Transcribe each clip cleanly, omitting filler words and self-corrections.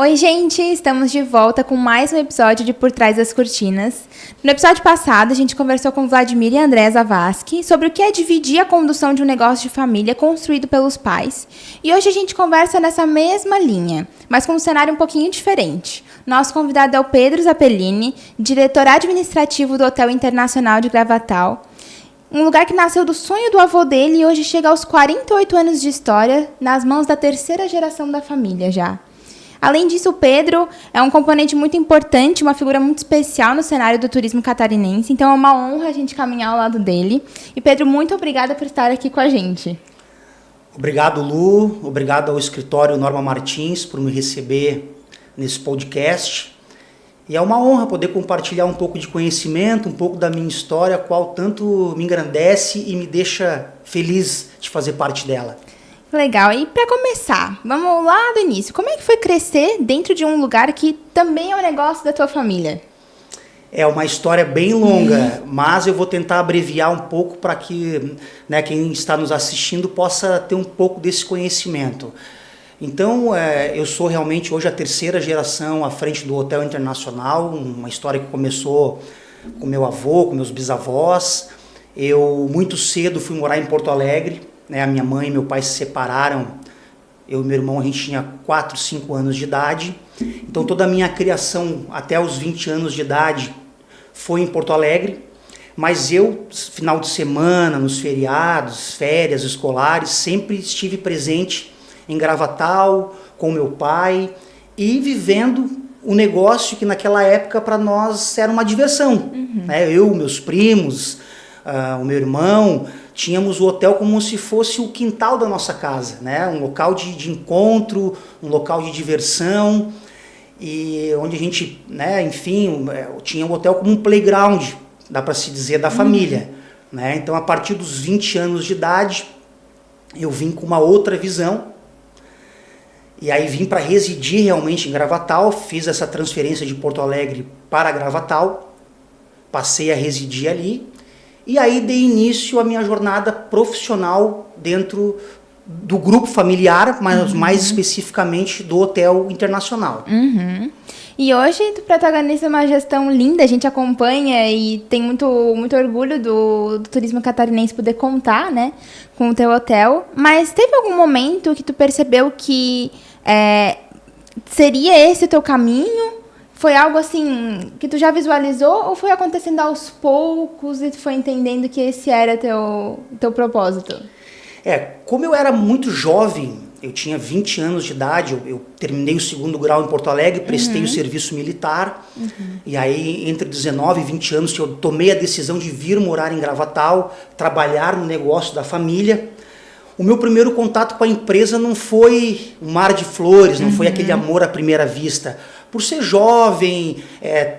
Oi, gente! Estamos de volta com mais um episódio de Por Trás das Cortinas. No episódio passado, a gente conversou com Vladimir e André Zavascki sobre o que é dividir a condução de um negócio de família construído pelos pais. E hoje a gente conversa nessa mesma linha, mas com um cenário um pouquinho diferente. Nosso convidado é o Pedro Zappellini, diretor administrativo do Hotel Internacional de Gravatal. Um lugar que nasceu do sonho do avô dele e hoje chega aos 48 anos de história, nas mãos da terceira geração da família já. Além disso, o Pedro é um componente muito importante, uma figura muito especial no cenário do turismo catarinense, então é uma honra a gente caminhar ao lado dele. E, Pedro, muito obrigada por estar aqui com a gente. Obrigado, Lu. Obrigado ao escritório Norma Martins por me receber nesse podcast. E é uma honra poder compartilhar um pouco de conhecimento, um pouco da minha história, a qual tanto me engrandece e me deixa feliz de fazer parte dela. Legal. E para começar, vamos lá do início. Como é que foi crescer dentro de um lugar que também é um negócio da tua família? É uma história bem longa, mas eu vou tentar abreviar um pouco para que quem está nos assistindo possa ter um pouco desse conhecimento. Então, eu sou realmente hoje a terceira geração à frente do Hotel Internacional, uma história que começou com meu avô, com meus bisavós. Eu muito cedo fui morar em Porto Alegre. A minha mãe e meu pai se separaram, eu e meu irmão, a gente tinha 4, 5 anos de idade. Então toda a minha criação até os 20 anos de idade foi em Porto Alegre. Mas eu, final de semana, nos feriados, férias escolares, sempre estive presente em Gravatal, com meu pai e vivendo o negócio que naquela época para nós era uma diversão. Eu, meus primos, o meu irmão, tínhamos o hotel como se fosse o quintal da nossa casa, um local de encontro, um local de diversão, e onde a gente, tinha o hotel como um playground, dá para se dizer, da família. Então, a partir dos 20 anos de idade, eu vim com uma outra visão, e aí vim para residir realmente em Gravatal, fiz essa transferência de Porto Alegre para Gravatal, passei a residir ali, e aí dei início à minha jornada profissional dentro do grupo familiar, mas mais especificamente do Hotel Internacional. E hoje tu protagoniza uma gestão linda, a gente acompanha e tem muito orgulho do turismo catarinense poder contar, com o teu hotel. Mas teve algum momento que tu percebeu que seria esse o teu caminho? Foi algo assim que tu já visualizou ou foi acontecendo aos poucos e tu foi entendendo que esse era teu propósito? Como eu era muito jovem, eu tinha 20 anos de idade, eu terminei o 2º grau em Porto Alegre, prestei o serviço militar, e aí entre 19 e 20 anos eu tomei a decisão de vir morar em Gravatal, trabalhar no negócio da família. O meu primeiro contato com a empresa não foi um mar de flores, não foi aquele amor à primeira vista. Por ser jovem,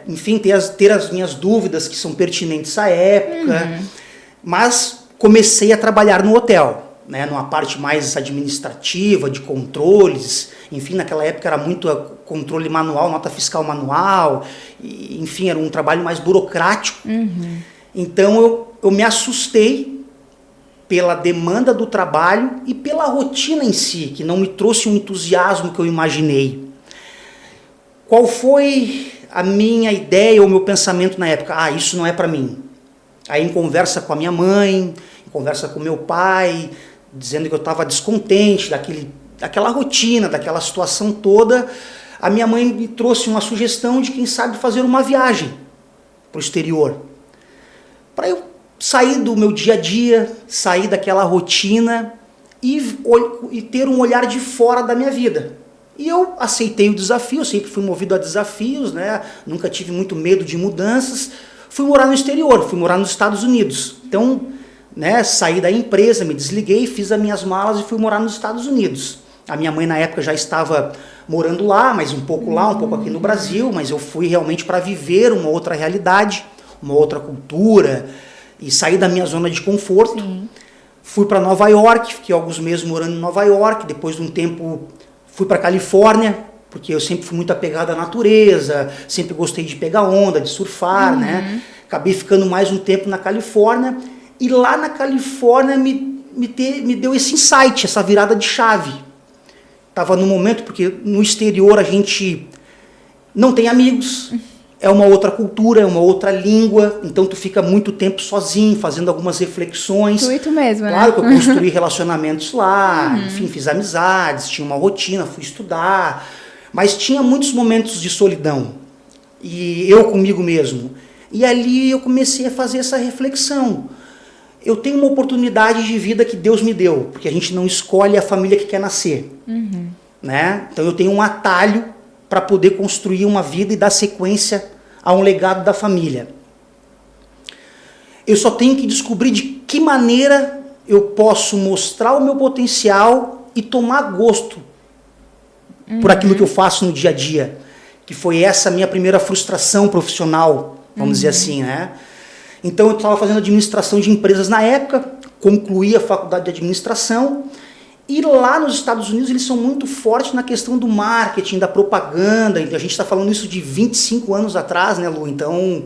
enfim, ter as minhas dúvidas que são pertinentes à época, mas comecei a trabalhar no hotel, numa parte mais administrativa, de controles, enfim, naquela época era muito controle manual, nota fiscal manual, enfim, era um trabalho mais burocrático. Então eu me assustei pela demanda do trabalho e pela rotina em si, que não me trouxe um entusiasmo que eu imaginei. Qual foi a minha ideia ou meu pensamento na época? Isso não é para mim. Aí em conversa com a minha mãe, em conversa com meu pai, dizendo que eu estava descontente daquela rotina, daquela situação toda, a minha mãe me trouxe uma sugestão de quem sabe fazer uma viagem para o exterior. Para eu sair do meu dia a dia, sair daquela rotina e ter um olhar de fora da minha vida. E eu aceitei o desafio, eu sempre fui movido a desafios, nunca tive muito medo de mudanças. Fui morar no exterior, fui morar nos Estados Unidos. Então, saí da empresa, me desliguei, fiz as minhas malas e fui morar nos Estados Unidos. A minha mãe na época já estava morando lá, mas um pouco lá, um pouco aqui no Brasil, mas eu fui realmente para viver uma outra realidade, uma outra cultura e sair da minha zona de conforto. Fui para Nova York, fiquei alguns meses morando em Nova York, depois de um tempo fui para Califórnia, porque eu sempre fui muito apegado à natureza, sempre gostei de pegar onda, de surfar, Acabei ficando mais um tempo na Califórnia, e lá na Califórnia me deu esse insight, essa virada de chave. estava no momento, porque no exterior a gente não tem amigos, é uma outra cultura, é uma outra língua, então tu fica muito tempo sozinho, fazendo algumas reflexões. Intuito mesmo, claro, né? que eu construí relacionamentos lá, enfim, fiz amizades, tinha uma rotina, fui estudar, mas tinha muitos momentos de solidão, e eu comigo mesmo. E ali eu comecei a fazer essa reflexão. Eu tenho uma oportunidade de vida que Deus me deu, porque a gente não escolhe a família que quer nascer. Né? Então eu tenho um atalho para poder construir uma vida e dar sequência a um legado da família. Eu só tenho que descobrir de que maneira eu posso mostrar o meu potencial e tomar gosto por aquilo que eu faço no dia a dia, que foi essa minha primeira frustração profissional, vamos dizer assim, né? Então eu estava fazendo administração de empresas na época, concluí a faculdade de administração, e lá nos Estados Unidos eles são muito fortes na questão do marketing, da propaganda. A gente está falando isso de 25 anos atrás, né, Lu? Então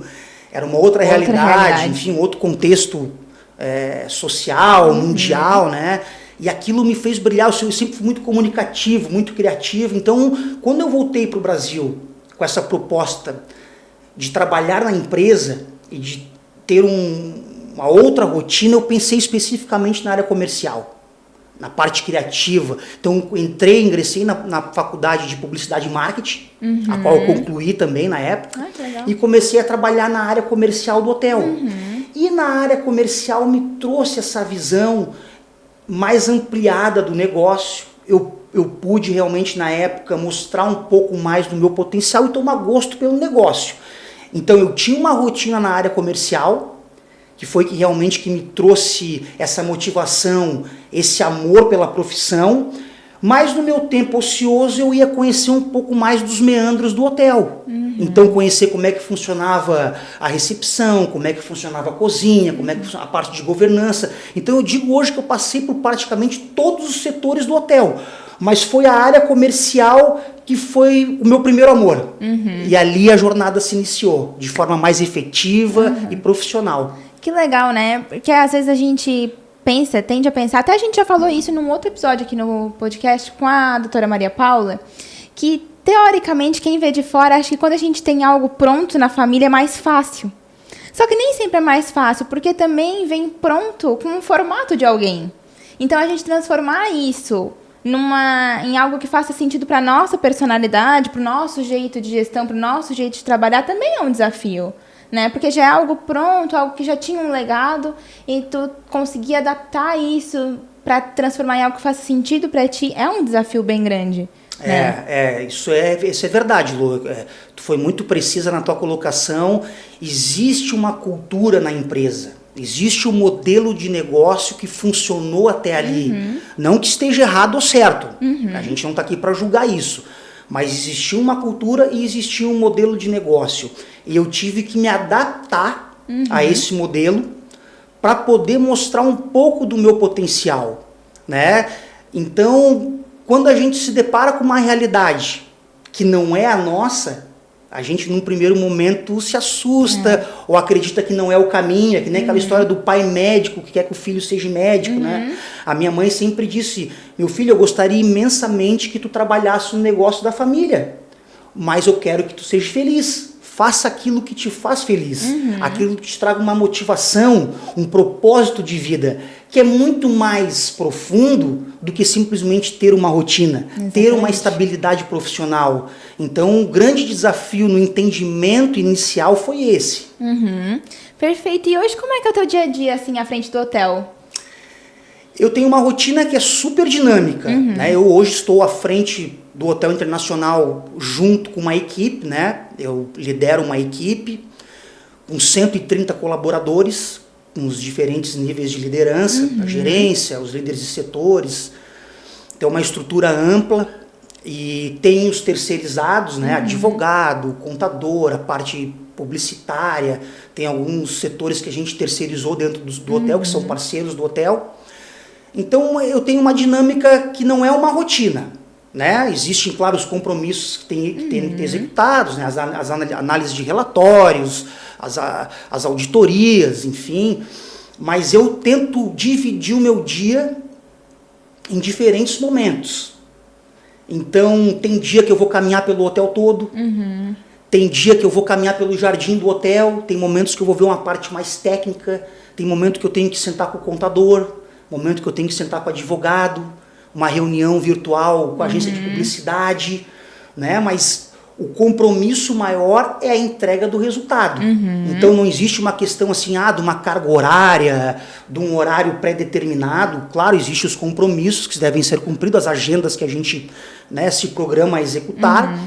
era uma outra realidade, enfim, outro contexto social, mundial, né? E aquilo me fez brilhar. Eu sempre fui muito comunicativo, muito criativo. Então, quando eu voltei para o Brasil com essa proposta de trabalhar na empresa e de ter uma outra rotina, eu pensei especificamente na área comercial, na parte criativa. Então, ingressei na faculdade de Publicidade e Marketing, a qual eu concluí também na época, e comecei a trabalhar na área comercial do hotel. E na área comercial me trouxe essa visão mais ampliada do negócio. Eu pude realmente, na época, mostrar um pouco mais do meu potencial e tomar gosto pelo negócio. Então, eu tinha uma rotina na área comercial, que foi que realmente que me trouxe essa motivação, esse amor pela profissão, mas no meu tempo ocioso eu ia conhecer um pouco mais dos meandros do hotel. Então conhecer como é que funcionava a recepção, como é que funcionava a cozinha, como é que funcionava a parte de governança. Então eu digo hoje que eu passei por praticamente todos os setores do hotel, mas foi a área comercial que foi o meu primeiro amor. E ali a jornada se iniciou de forma mais efetiva e profissional. Que legal, né? Porque às vezes a gente tende a pensar, até a gente já falou isso num outro episódio aqui no podcast com a doutora Maria Paula, que teoricamente quem vê de fora acha que quando a gente tem algo pronto na família é mais fácil. Só que nem sempre é mais fácil, porque também vem pronto com um formato de alguém. Então a gente transformar isso em algo que faça sentido para a nossa personalidade, para o nosso jeito de gestão, para o nosso jeito de trabalhar, também é um desafio. Né? Porque já é algo pronto, algo que já tinha um legado, e tu conseguir adaptar isso para transformar em algo que faça sentido para ti é um desafio bem grande. Isso é verdade, Lu. Tu foi muito precisa na tua colocação. Existe uma cultura na empresa, existe um modelo de negócio que funcionou até ali. Não que esteja errado ou certo, a gente não está aqui para julgar isso. Mas existia uma cultura e existia um modelo de negócio. E eu tive que me adaptar a esse modelo para poder mostrar um pouco do meu potencial, né? Então, quando a gente se depara com uma realidade que não é a nossa, a gente num primeiro momento se assusta ou acredita que não é o caminho, é que nem aquela história do pai médico que quer que o filho seja médico, né? A minha mãe sempre disse, meu filho, eu gostaria imensamente que tu trabalhasse no negócio da família, mas eu quero que tu seja feliz. Faça aquilo que te faz feliz, aquilo que te traga uma motivação, um propósito de vida, que é muito mais profundo do que simplesmente ter uma rotina, ter uma estabilidade profissional. Então, o grande desafio no entendimento inicial foi esse. Perfeito. E hoje, como é que é o teu dia a dia, assim, à frente do hotel? Eu tenho uma rotina que é super dinâmica, né? Eu hoje estou à frente do Hotel Internacional junto com uma equipe, né? Eu lidero uma equipe com 130 colaboradores, com os diferentes níveis de liderança, a gerência, os líderes de setores. Tem uma estrutura ampla e tem os terceirizados, né? Advogado, contador, a parte publicitária, tem alguns setores que a gente terceirizou dentro do hotel, que são parceiros do hotel. Então eu tenho uma dinâmica que não é uma rotina, né? Existem, claro, os compromissos que têm que ter executados, né? As análises de relatórios, as auditorias, enfim, mas eu tento dividir o meu dia em diferentes momentos. Então, tem dia que eu vou caminhar pelo hotel todo, tem dia que eu vou caminhar pelo jardim do hotel, tem momentos que eu vou ver uma parte mais técnica, tem momento que eu tenho que sentar com o contador, momento que eu tenho que sentar com o advogado, uma reunião virtual com a agência de publicidade, né? Mas o compromisso maior é a entrega do resultado. Então não existe uma questão assim, de uma carga horária, de um horário pré-determinado. Claro, existem os compromissos que devem ser cumpridos, as agendas que a gente, né, se programa a executar.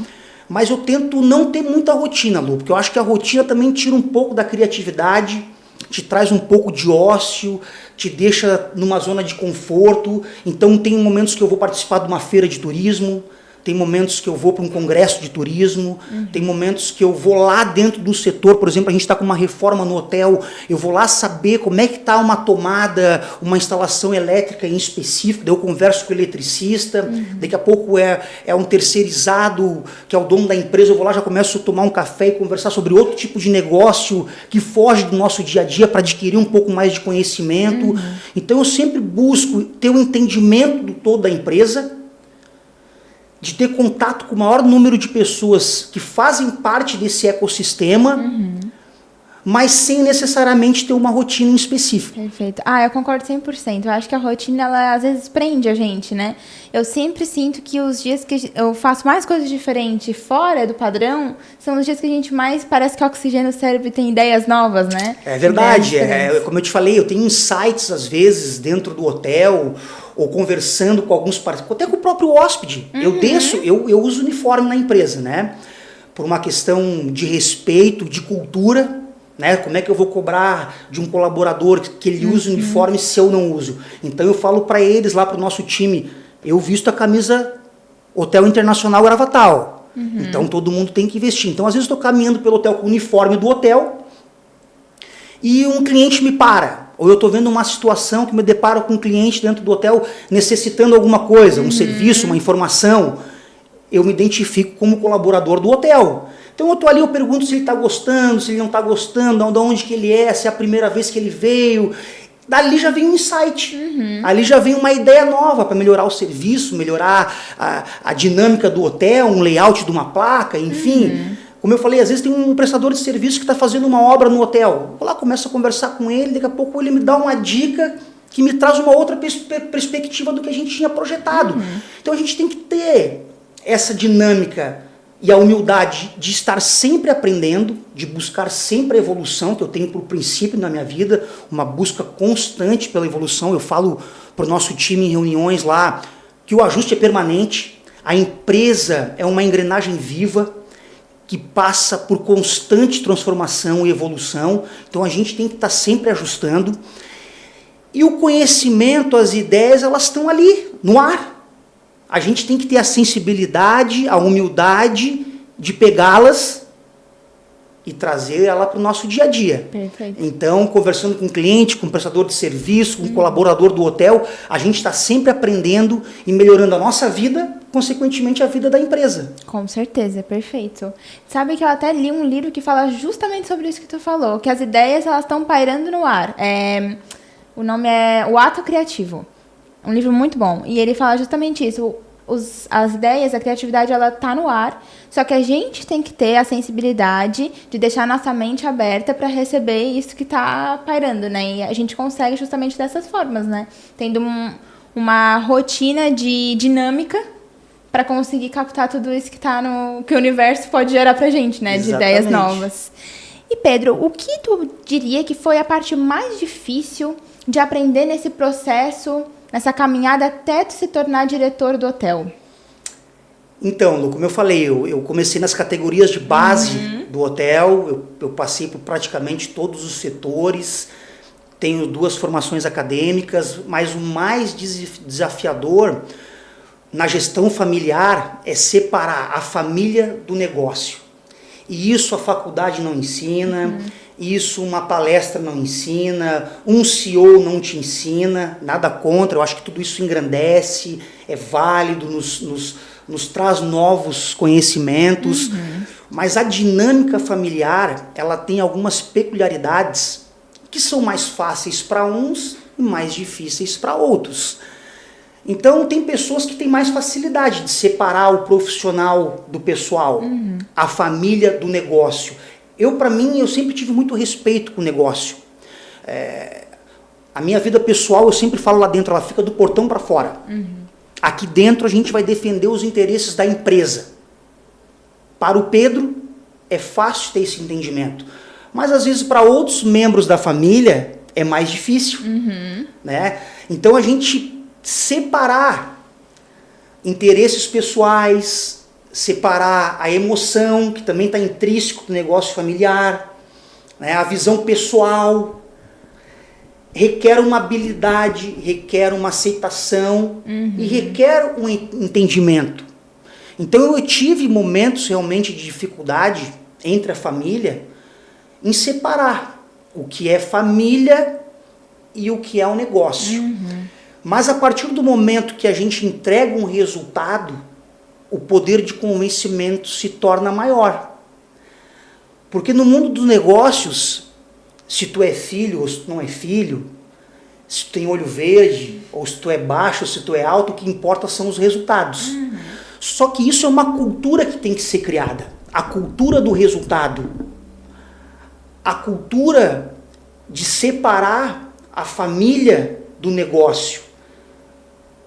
Mas eu tento não ter muita rotina, Lu, porque eu acho que a rotina também tira um pouco da criatividade, te traz um pouco de ócio, te deixa numa zona de conforto. Então tem momentos que eu vou participar de uma feira de turismo, tem momentos que eu vou para um congresso de turismo, tem momentos que eu vou lá dentro do setor, por exemplo, a gente está com uma reforma no hotel, eu vou lá saber como é que está uma tomada, uma instalação elétrica em específico, daí eu converso com o eletricista, daqui a pouco é um terceirizado, que é o dono da empresa, eu vou lá, já começo a tomar um café e conversar sobre outro tipo de negócio que foge do nosso dia a dia para adquirir um pouco mais de conhecimento. Então eu sempre busco ter um entendimento do todo da empresa, de ter contato com o maior número de pessoas que fazem parte desse ecossistema, mas sem necessariamente ter uma rotina em específico. Perfeito. Eu concordo 100%. Eu acho que a rotina, ela às vezes prende a gente, né? Eu sempre sinto que os dias que eu faço mais coisas diferentes fora do padrão, são os dias que a gente mais parece que oxigena o cérebro e tem ideias novas, né? É verdade. Como eu te falei, eu tenho insights, às vezes, dentro do hotel, ou conversando com alguns parceiros, até com o próprio hóspede. Eu uso uniforme na empresa, né? Por uma questão de respeito, de cultura, né? Como é que eu vou cobrar de um colaborador que ele use uniforme se eu não uso? Então eu falo para eles, lá para o nosso time, eu visto a camisa Hotel Internacional Gravatal. Então todo mundo tem que vestir. Então às vezes eu estou caminhando pelo hotel com o uniforme do hotel e um cliente me para. Ou eu estou vendo uma situação que me deparo com um cliente dentro do hotel necessitando alguma coisa, um serviço, uma informação. Eu me identifico como colaborador do hotel. Então eu estou ali, eu pergunto se ele está gostando, se ele não está gostando, de onde que ele é, se é a primeira vez que ele veio. Dali já vem um insight, ali já vem uma ideia nova para melhorar o serviço, melhorar a dinâmica do hotel, um layout de uma placa, enfim. Como eu falei, às vezes tem um prestador de serviço que está fazendo uma obra no hotel. Eu lá começo a conversar com ele, daqui a pouco ele me dá uma dica que me traz uma outra perspectiva do que a gente tinha projetado. Então a gente tem que ter essa dinâmica e a humildade de estar sempre aprendendo, de buscar sempre a evolução, que eu tenho por princípio na minha vida, uma busca constante pela evolução. Eu falo para o nosso time em reuniões lá que o ajuste é permanente, a empresa é uma engrenagem viva, que passa por constante transformação e evolução. Então a gente tem que estar sempre ajustando. E o conhecimento, as ideias, elas estão ali, no ar. A gente tem que ter a sensibilidade, a humildade de pegá-las e trazer ela para o nosso dia a dia. Perfeito. Então, conversando com o cliente, com o prestador de serviço, com o colaborador do hotel, a gente está sempre aprendendo e melhorando a nossa vida, consequentemente a vida da empresa. Com certeza, perfeito. Sabe que eu até li um livro que fala justamente sobre isso que tu falou, que as ideias elas estão pairando no ar. O nome é O Ato Criativo. Um livro muito bom. E ele fala justamente isso. As ideias, a criatividade, ela tá no ar, só que a gente tem que ter a sensibilidade de deixar nossa mente aberta para receber isso que tá pairando, né? E a gente consegue justamente dessas formas, né? Tendo uma rotina de dinâmica para conseguir captar tudo isso que o universo pode gerar pra gente, né? De Exatamente. ideias novas. E Pedro, o que tu diria que foi a parte mais difícil de aprender nesse processo, nessa caminhada até tu se tornar diretor do hotel? Então, Lu, como eu falei, eu comecei nas categorias de base do hotel, eu passei por praticamente todos os setores, tenho 2 formações acadêmicas, mas o mais desafiador na gestão familiar é separar a família do negócio. E isso a faculdade não ensina, isso uma palestra não ensina, um CEO não te ensina, nada contra, eu acho que tudo isso engrandece, é válido, nos traz novos conhecimentos, mas a dinâmica familiar, ela tem algumas peculiaridades que são mais fáceis para uns e mais difíceis para outros. Então, tem pessoas que têm mais facilidade de separar o profissional do pessoal, a família do negócio. Para mim, eu sempre tive muito respeito com o negócio. A minha vida pessoal, eu sempre falo lá dentro, ela fica do portão para fora. Aqui dentro a gente vai defender os interesses da empresa. Para o Pedro, é fácil ter esse entendimento. Mas às vezes para outros membros da família é mais difícil. Né? Então a gente separar interesses pessoais, separar a emoção, que também está intrínseco do negócio familiar, né? A visão pessoal, requer uma habilidade, requer uma aceitação e requer um entendimento. Então eu tive momentos realmente de dificuldade entre a família em separar o que é família e o que é o negócio. Mas a partir do momento que a gente entrega um resultado, o poder de convencimento se torna maior. Porque no mundo dos negócios, se tu é filho ou se tu não é filho, se tu tem olho verde, ou se tu é baixo ou se tu é alto, o que importa são os resultados. Só que isso é uma cultura que tem que ser criada. A cultura do resultado. A cultura de separar a família do negócio.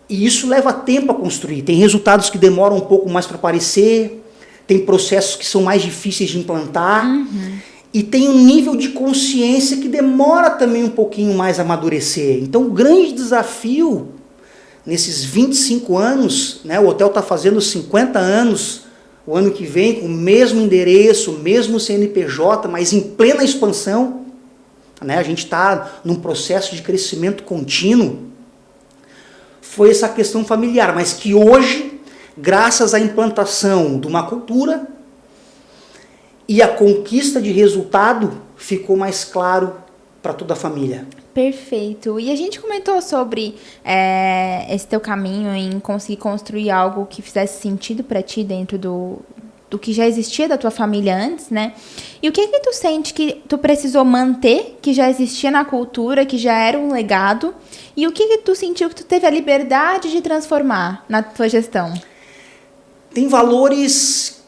E isso leva tempo a construir. Tem resultados que demoram um pouco mais para aparecer, tem processos que são mais difíceis de implantar, e tem um nível de consciência que demora também um pouquinho mais a amadurecer. Então, o grande desafio nesses 25 anos, né, o hotel está fazendo 50 anos, o ano que vem, com o mesmo endereço, o mesmo CNPJ, mas em plena expansão, né, a gente está num processo de crescimento contínuo, foi essa questão familiar, mas que hoje, graças à implantação de uma cultura e a conquista de resultado, ficou mais claro para toda a família. Perfeito. E a gente comentou sobre esse teu caminho em conseguir construir algo que fizesse sentido para ti dentro do que já existia da tua família antes, né? E o que tu sente que tu precisou manter, que já existia na cultura, que já era um legado, e o que tu sentiu que tu teve a liberdade de transformar na tua gestão? Tem valores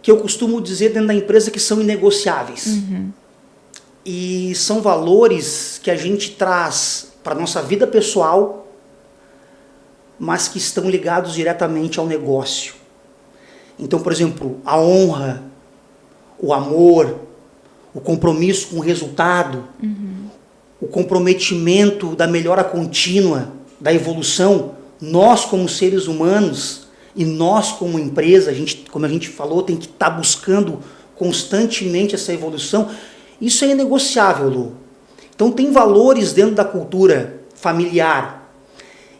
que eu costumo dizer dentro da empresa que são inegociáveis. E são valores que a gente traz para a nossa vida pessoal, mas que estão ligados diretamente ao negócio. Então, por exemplo, a honra, o amor, o compromisso com o resultado, o comprometimento da melhora contínua, da evolução, nós como seres humanos e nós como empresa, como a gente falou, tem que estar buscando constantemente essa evolução. Isso é inegociável, Lu. Então tem valores dentro da cultura familiar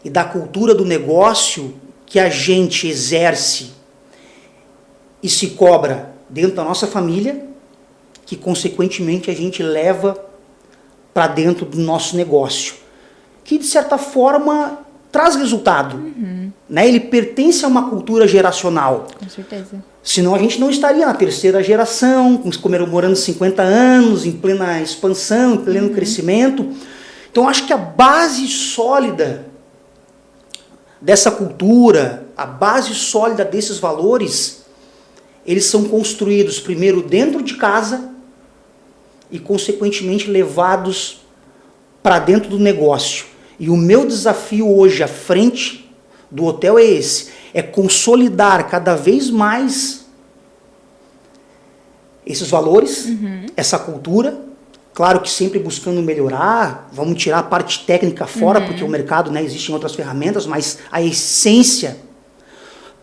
e da cultura do negócio que a gente exerce e se cobra dentro da nossa família, que consequentemente a gente leva para dentro do nosso negócio, que de certa forma traz resultado. Né? Ele pertence a uma cultura geracional. Com certeza. Senão a gente não estaria na terceira geração, comemorando 50 anos, em plena expansão, em pleno crescimento. Então acho que a base sólida dessa cultura, a base sólida desses valores, eles são construídos primeiro dentro de casa e consequentemente levados para dentro do negócio. E o meu desafio hoje à frente do hotel é esse, é consolidar cada vez mais esses valores, essa cultura, claro que sempre buscando melhorar, vamos tirar a parte técnica fora, porque o mercado, né, existem outras ferramentas, mas a essência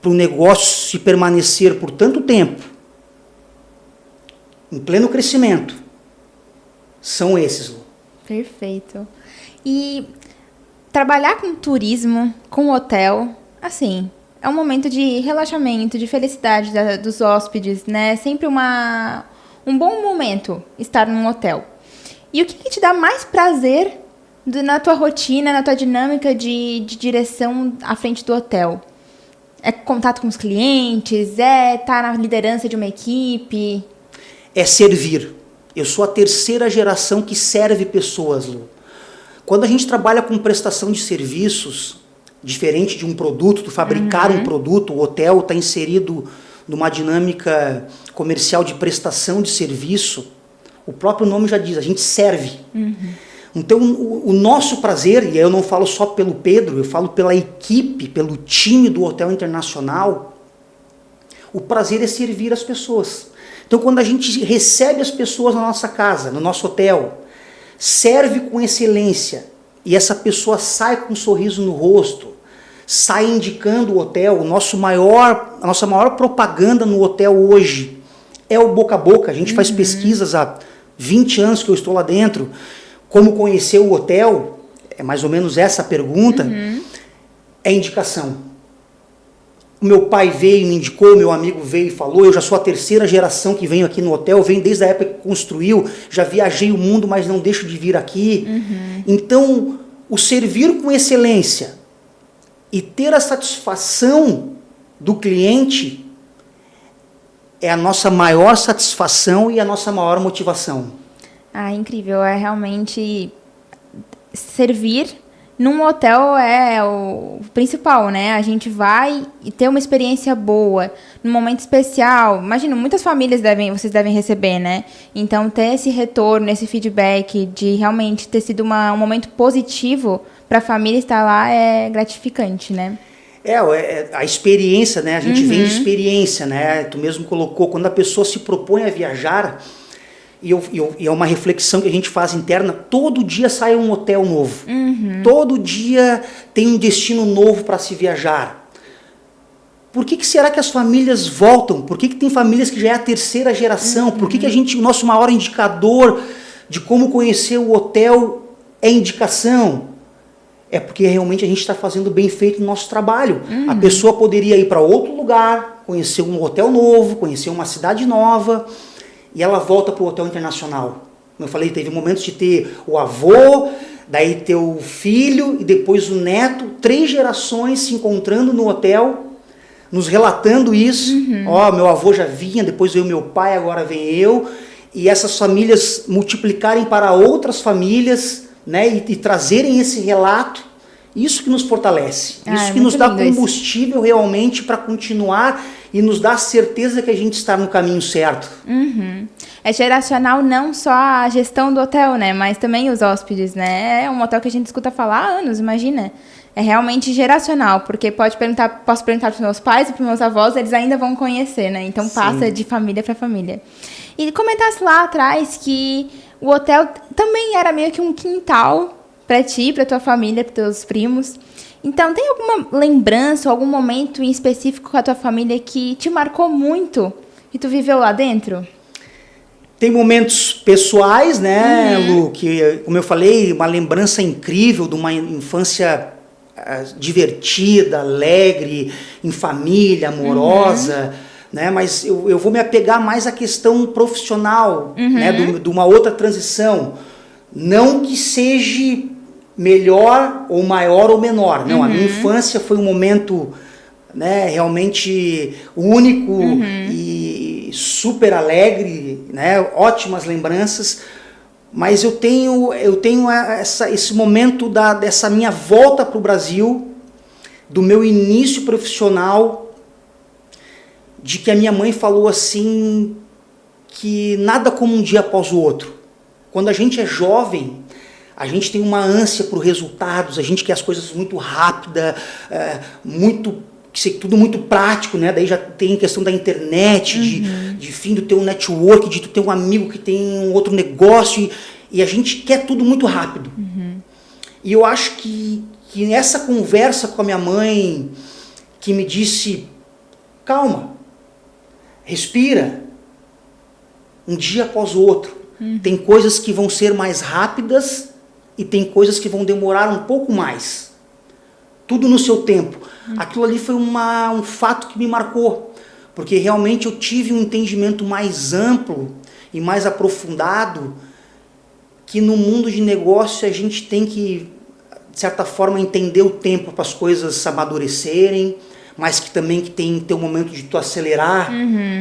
para o negócio se permanecer por tanto tempo, em pleno crescimento, são esses, Lu. Perfeito. E trabalhar com turismo, com hotel, assim, é um momento de relaxamento, de felicidade dos hóspedes, né? Sempre um bom momento estar num hotel. E o que te dá mais prazer na tua rotina, na tua dinâmica de direção à frente do hotel? É contato com os clientes? É estar na liderança de uma equipe? É servir. Eu sou a terceira geração que serve pessoas, Lu. Quando a gente trabalha com prestação de serviços, Diferente de um produto, tu fabricar um produto, o hotel está inserido numa dinâmica comercial de prestação de serviço. O próprio nome já diz, a gente serve. Então, o nosso prazer, e aí eu não falo só pelo Pedro, eu falo pela equipe, pelo time do Hotel Internacional, o prazer é servir as pessoas. Então, quando a gente recebe as pessoas na nossa casa, no nosso hotel, serve com excelência, e essa pessoa sai com um sorriso no rosto, sai indicando o hotel, a nossa maior propaganda no hotel hoje é o boca a boca. A gente faz pesquisas há 20 anos que eu estou lá dentro. Como conhecer o hotel? É mais ou menos essa a pergunta. É indicação. O meu pai veio e me indicou, meu amigo veio e falou, eu já sou a 3ª geração que venho aqui no hotel, venho desde a época que construiu, já viajei o mundo, mas não deixo de vir aqui. Então, o servir com excelência e ter a satisfação do cliente é a nossa maior satisfação e a nossa maior motivação. Ah, incrível. É realmente servir num hotel é o principal, né? A gente vai e ter uma experiência boa, num momento especial. Imagina, muitas famílias vocês devem receber, né? Então, ter esse retorno, esse feedback de realmente ter sido um momento positivo para a família estar lá é gratificante, né? A experiência, né? A gente vem de experiência, né? Tu mesmo colocou, quando a pessoa se propõe a viajar, e é uma reflexão que a gente faz interna, todo dia sai um hotel novo. Todo dia tem um destino novo para se viajar. Por que será que as famílias voltam? Por que tem famílias que já é a 3ª geração? Por que o nosso maior indicador de como conhecer o hotel é indicação? É porque realmente a gente está fazendo bem feito o nosso trabalho. A pessoa poderia ir para outro lugar, conhecer um hotel novo, conhecer uma cidade nova, e ela volta para o Hotel Internacional. Como eu falei, teve momentos de ter o avô, daí ter o filho e depois o neto, 3 gerações se encontrando no hotel, nos relatando isso. Meu avô já vinha, depois veio meu pai, agora vem eu. E essas famílias multiplicarem para outras famílias, né, e trazerem esse relato. Isso que nos fortalece. Isso que nos dá combustível realmente para continuar e nos dá a certeza que a gente está no caminho certo. É geracional não só a gestão do hotel, né? Mas também os hóspedes, né? É um hotel que a gente escuta falar há anos, imagina. É realmente geracional, porque posso perguntar para os meus pais e para os meus avós, eles ainda vão conhecer, né? Então passa de família para família. E comentasse lá atrás que o hotel também era meio que um quintal para ti, para tua família, para teus primos. Então, tem alguma lembrança, algum momento em específico com a tua família que te marcou muito e tu viveu lá dentro? Tem momentos pessoais, né, Lu, que, como eu falei, uma lembrança incrível de uma infância divertida, alegre, em família, amorosa, né, mas eu vou me apegar mais à questão profissional, né, de uma outra transição. Não que seja melhor ou maior ou menor. Não, a minha infância foi um momento, né, realmente único e super alegre, né, ótimas lembranças, mas eu tenho esse momento dessa minha volta para o Brasil, do meu início profissional, de que a minha mãe falou assim, que nada como um dia após o outro. Quando a gente é jovem, a gente tem uma ânsia por resultados, a gente quer as coisas muito rápidas, tudo muito prático, né? Daí já tem a questão da internet, de ter um network, de tu ter um amigo que tem um outro negócio, e a gente quer tudo muito rápido. E eu acho que essa conversa com a minha mãe, que me disse, calma, respira, um dia após o outro. Tem coisas que vão ser mais rápidas e tem coisas que vão demorar um pouco mais. Tudo no seu tempo. Aquilo ali foi um fato que me marcou, porque realmente eu tive um entendimento mais amplo e mais aprofundado, que no mundo de negócio a gente tem que, de certa forma, entender o tempo para as coisas amadurecerem, mas que também tem que ter um momento de tu acelerar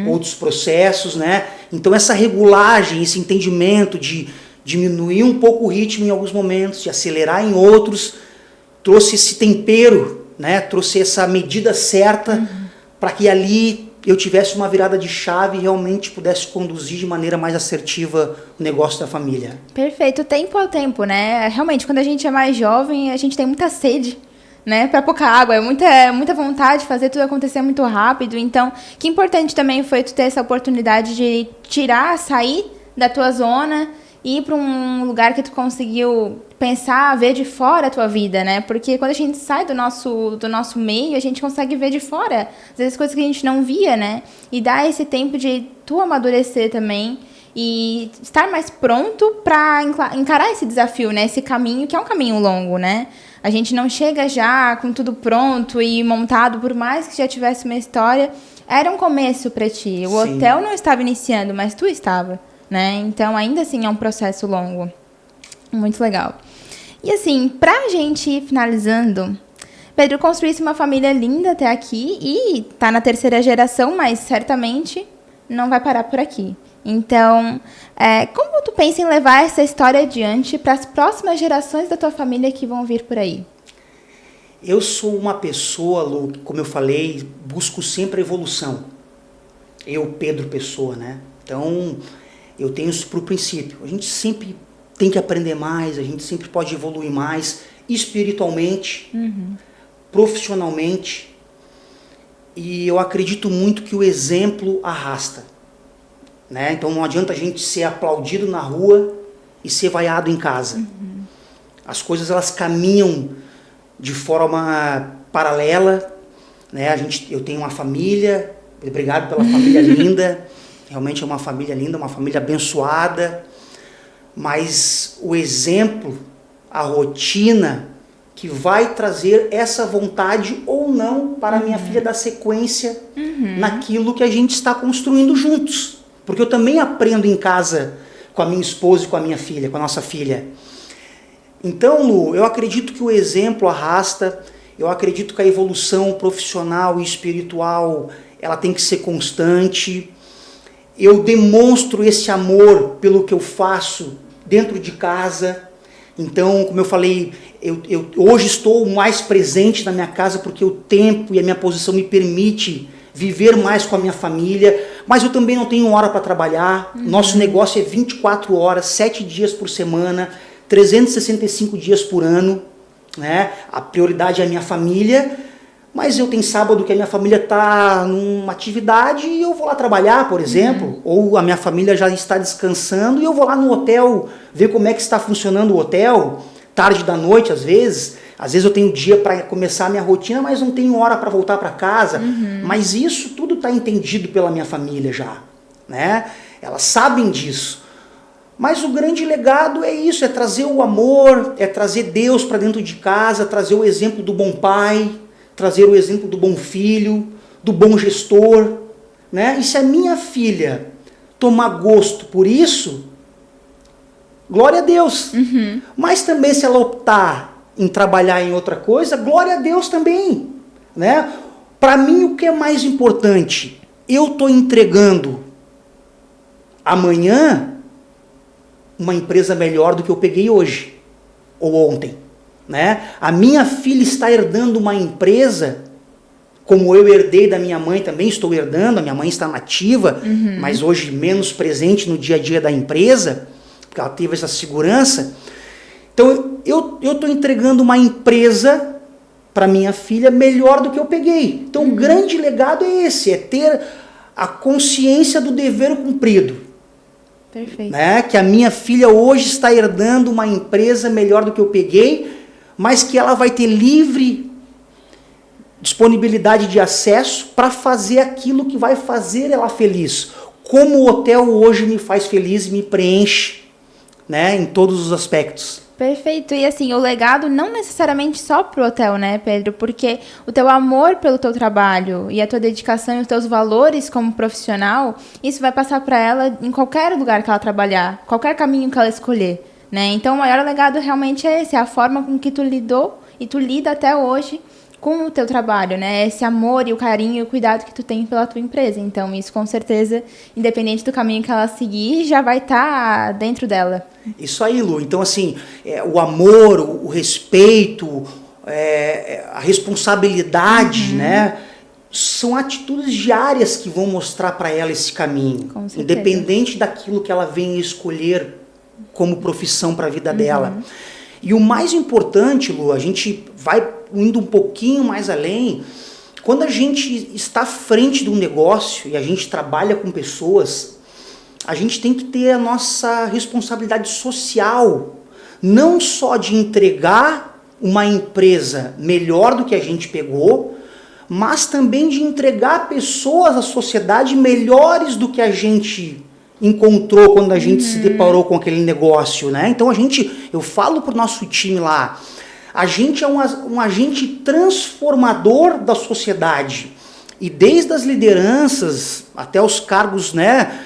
outros processos, né? Então essa regulagem, esse entendimento de diminuir um pouco o ritmo em alguns momentos, de acelerar em outros, trouxe esse tempero né? Trouxe essa medida certa para que ali eu tivesse uma virada de chave e realmente pudesse conduzir de maneira mais assertiva o negócio da família. Perfeito. Tempo ao tempo, né? Realmente, quando a gente é mais jovem, a gente tem muita sede, né? Para pouca água, muita vontade de fazer tudo acontecer muito rápido. Então, que importante também foi tu ter essa oportunidade de sair da tua zona e ir para um lugar que tu conseguiu pensar, ver de fora a tua vida, né? Porque quando a gente sai do nosso meio, a gente consegue ver de fora, às vezes, coisas que a gente não via, né? E dá esse tempo de tu amadurecer também e estar mais pronto para encarar esse desafio, né? Esse caminho, que é um caminho longo, né? A gente não chega já com tudo pronto e montado, por mais que já tivesse uma história. Era um começo para ti. O Sim. hotel não estava iniciando, mas tu estava, né? Então, ainda assim, é um processo longo. Muito legal. E assim, pra gente ir finalizando, Pedro, construísse uma família linda até aqui e tá na terceira geração, mas certamente não vai parar por aqui. Então, como tu pensa em levar essa história adiante para as próximas gerações da tua família que vão vir por aí? Eu sou uma pessoa, Lu, que, como eu falei, busco sempre a evolução. Eu, Pedro Pessoa, né? Então, eu tenho isso por princípio. A gente sempre tem que aprender mais, a gente sempre pode evoluir mais, espiritualmente, profissionalmente. E eu acredito muito que o exemplo arrasta, né? Então não adianta a gente ser aplaudido na rua e ser vaiado em casa. As coisas, elas caminham de forma paralela, né? Eu tenho uma família, obrigado pela família linda, realmente é uma família linda, uma família abençoada, mas o exemplo, a rotina que vai trazer essa vontade ou não para a minha filha dar sequência naquilo que a gente está construindo juntos. Porque eu também aprendo em casa com a minha esposa e com a minha filha, com a nossa filha. Então, Lu, eu acredito que o exemplo arrasta, eu acredito que a evolução profissional e espiritual, ela tem que ser constante. Eu demonstro esse amor pelo que eu faço dentro de casa. Então, como eu falei, eu hoje estou mais presente na minha casa porque o tempo e a minha posição me permite viver mais com a minha família, mas eu também não tenho hora para trabalhar. Nosso negócio é 24 horas, 7 dias por semana, 365 dias por ano, né? A prioridade é a minha família, mas eu tenho sábado que a minha família está numa atividade e eu vou lá trabalhar, por exemplo, ou a minha família já está descansando e eu vou lá no hotel ver como é que está funcionando o hotel, tarde da noite às vezes eu tenho dia para começar a minha rotina, mas não tenho hora para voltar para casa, mas isso tudo está entendido pela minha família já, né? Elas sabem disso. Mas o grande legado é isso, é trazer o amor, é trazer Deus para dentro de casa, trazer o exemplo do bom pai, trazer o exemplo do bom filho, do bom gestor, né? E se a minha filha tomar gosto por isso, glória a Deus. Mas também se ela optar em trabalhar em outra coisa, glória a Deus também, né? Para mim, o que é mais importante? Eu estou entregando amanhã uma empresa melhor do que eu peguei hoje ou ontem, né? A minha filha está herdando uma empresa como eu herdei da minha mãe, também estou herdando. A minha mãe está nativa, mas hoje menos presente no dia a dia da empresa, porque ela teve essa segurança. Então eu estou entregando uma empresa para minha filha melhor do que eu peguei. Então o grande legado é esse, é ter a consciência do dever cumprido. Perfeito. Né? Que a minha filha hoje está herdando uma empresa melhor do que eu peguei, mas que ela vai ter livre disponibilidade de acesso para fazer aquilo que vai fazer ela feliz. Como o hotel hoje me faz feliz e me preenche, né, em todos os aspectos. Perfeito. E assim, o legado não necessariamente só pro hotel, né, Pedro? Porque o teu amor pelo teu trabalho e a tua dedicação e os teus valores como profissional, isso vai passar para ela em qualquer lugar que ela trabalhar, qualquer caminho que ela escolher, né? Então, o maior legado realmente é esse, é a forma com que tu lidou e tu lida até hoje com o teu trabalho, né? Esse amor e o carinho e o cuidado que tu tem pela tua empresa. Então, isso com certeza, independente do caminho que ela seguir, já vai estar dentro dela. Isso aí, Lu. Então, assim, o amor, o respeito, a responsabilidade, né? São atitudes diárias que vão mostrar para ela esse caminho, independente daquilo que ela venha escolher como profissão para a vida dela. E o mais importante, Lu, a gente vai indo um pouquinho mais além, quando a gente está à frente de um negócio e a gente trabalha com pessoas, a gente tem que ter a nossa responsabilidade social, não só de entregar uma empresa melhor do que a gente pegou, mas também de entregar pessoas à sociedade melhores do que a gente encontrou quando a gente se deparou com aquele negócio, né? Então eu falo pro nosso time lá, a gente é um agente transformador da sociedade. E desde as lideranças até os cargos, né,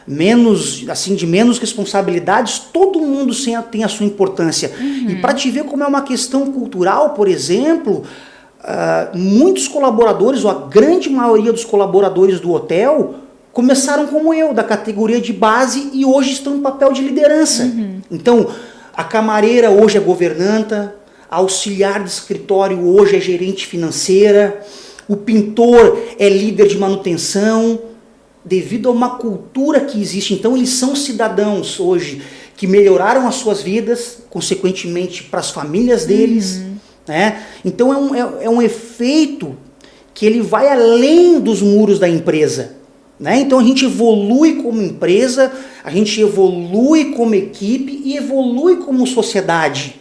de menos responsabilidades, todo mundo tem a sua importância. E para te ver como é uma questão cultural, por exemplo, muitos colaboradores, ou a grande maioria dos colaboradores do hotel, começaram como eu, da categoria de base, e hoje estão em papel de liderança. Então, a camareira hoje é governanta, a auxiliar de escritório hoje é gerente financeira, o pintor é líder de manutenção, devido a uma cultura que existe. Então, eles são cidadãos hoje que melhoraram as suas vidas, consequentemente para as famílias deles. Né? Então, é um efeito que ele vai além dos muros da empresa. Né? Então, a gente evolui como empresa, a gente evolui como equipe e evolui como sociedade,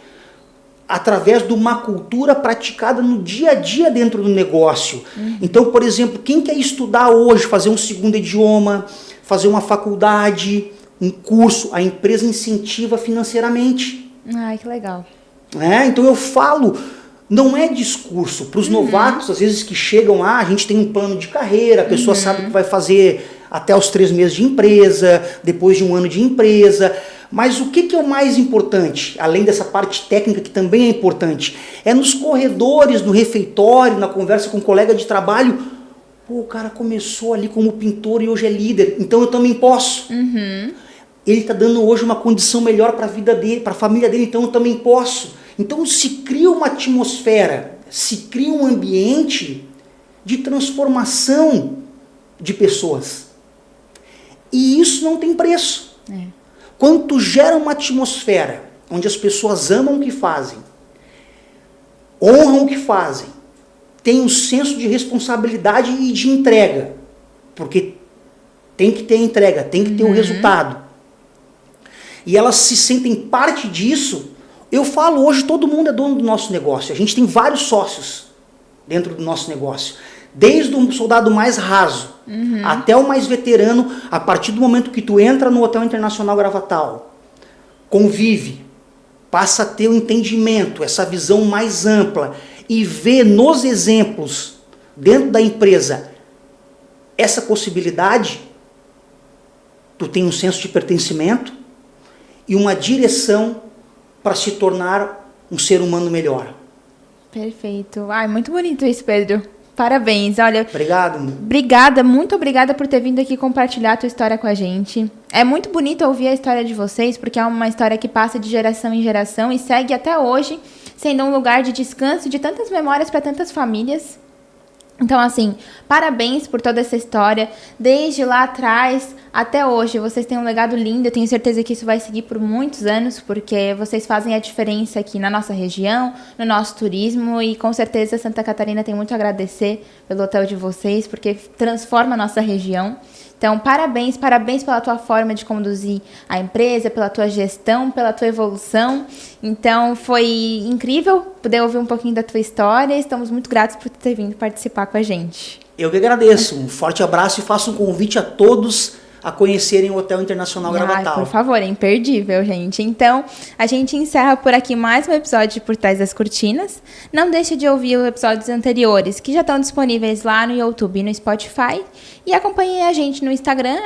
através de uma cultura praticada no dia a dia dentro do negócio. Então, por exemplo, quem quer estudar hoje, fazer um segundo idioma, fazer uma faculdade, um curso, a empresa incentiva financeiramente. Ai, que legal. Então eu falo, não é discurso. Para os novatos, às vezes que chegam lá, a gente tem um plano de carreira, a pessoa sabe que vai fazer até os 3 meses de empresa, depois de 1 ano de empresa. Mas o que é o mais importante, além dessa parte técnica que também é importante, é nos corredores, no refeitório, na conversa com um colega de trabalho. Pô, o cara começou ali como pintor e hoje é líder, então eu também posso. Ele está dando hoje uma condição melhor para a vida dele, para a família dele, então eu também posso. Então se cria uma atmosfera, se cria um ambiente de transformação de pessoas. E isso não tem preço. Quando tu gera uma atmosfera onde as pessoas amam o que fazem, honram o que fazem, têm um senso de responsabilidade e de entrega, porque tem que ter entrega, tem que ter o resultado, e elas se sentem parte disso. Eu falo, hoje todo mundo é dono do nosso negócio, a gente tem vários sócios dentro do nosso negócio, desde o soldado mais raso até o mais veterano. A partir do momento que tu entra no Hotel Internacional Gravatal, convive, passa a ter o entendimento, essa visão mais ampla, e vê nos exemplos dentro da empresa essa possibilidade, tu tem um senso de pertencimento e uma direção para se tornar um ser humano melhor. Perfeito. Ai, muito bonito isso, Pedro. Parabéns, olha. Obrigado. Obrigada, muito obrigada por ter vindo aqui compartilhar a tua história com a gente. É muito bonito ouvir a história de vocês, porque é uma história que passa de geração em geração e segue até hoje, sendo um lugar de descanso de tantas memórias para tantas famílias. Então, assim, parabéns por toda essa história, desde lá atrás até hoje. Vocês têm um legado lindo, eu tenho certeza que isso vai seguir por muitos anos, porque vocês fazem a diferença aqui na nossa região, no nosso turismo, e com certeza Santa Catarina tem muito a agradecer pelo hotel de vocês, porque transforma a nossa região. Então, parabéns pela tua forma de conduzir a empresa, pela tua gestão, pela tua evolução. Então, foi incrível poder ouvir um pouquinho da tua história. Estamos muito gratos por ter vindo participar com a gente. Eu que agradeço. Um forte abraço e faço um convite a todos a conhecerem o Hotel Internacional Gravatal. Por favor, é imperdível, gente. Então, a gente encerra por aqui mais um episódio de Por Trás das Cortinas. Não deixe de ouvir os episódios anteriores, que já estão disponíveis lá no YouTube e no Spotify. E acompanhe a gente no Instagram,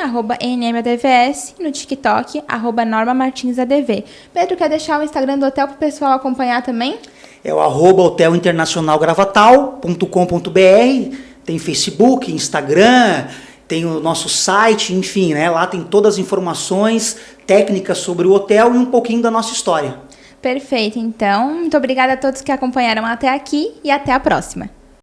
@nmadvs, e no TikTok, @normamartinsadv. Pedro, quer deixar o Instagram do hotel para o pessoal acompanhar também? É o @hotelinternacionalgravatal.com.br. Tem Facebook, Instagram, tem o nosso site, enfim, né? Lá tem todas as informações técnicas sobre o hotel e um pouquinho da nossa história. Perfeito, então. Muito obrigada a todos que acompanharam até aqui e até a próxima.